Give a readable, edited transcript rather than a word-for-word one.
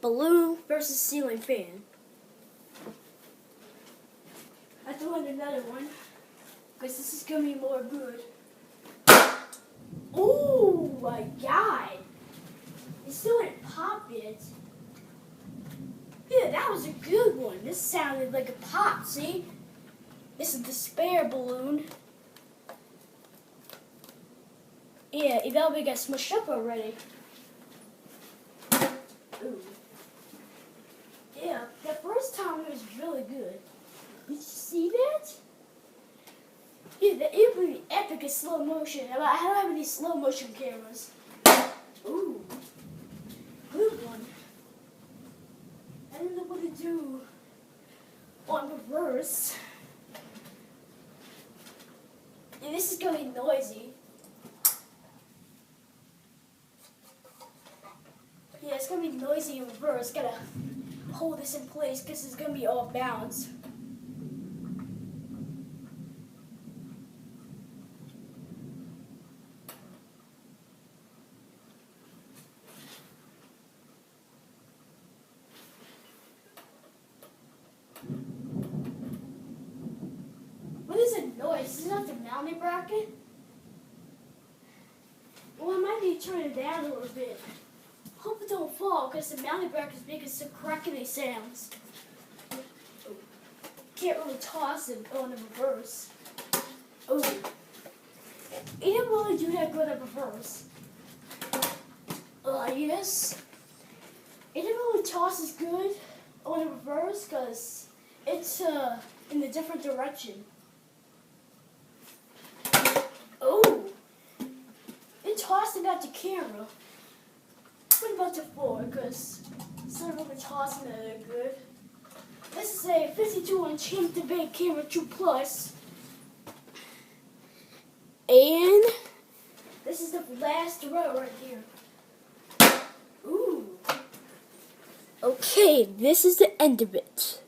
balloon versus ceiling fan. I threw in another one because this is gonna be more good. Oh my god! It still didn't pop yet. Yeah, that was a good one. This sounded like a pop, see? This is the spare balloon. Yeah, it probably got smushed up already. Ooh. Yeah, the first time it was really good. Did you see that? Yeah, it would be epic in slow motion. I don't have any slow motion cameras. Ooh. Good one. I don't know what to do on reverse. Yeah, this is going to be noisy. Yeah, it's going to be noisy in reverse. Gotta hold this in place because it's going to be off balance. What is a noise? Is it not the mounting bracket? Well, I might need to turn it down a little bit. Hope it don't fall because the mounting bracket is making some crackly sounds. Can't really toss it on the reverse. Oh, it didn't really do that good at reverse. Yes. It didn't really toss as good on the reverse because it's in a different direction. Oh, it tossed it at the camera. What about the floor? Because it's not really tossing it that good. This is a 52-inch Hampton Bay Camera 2 Plus. And this is the last row right here. Ooh. Okay, this is the end of it.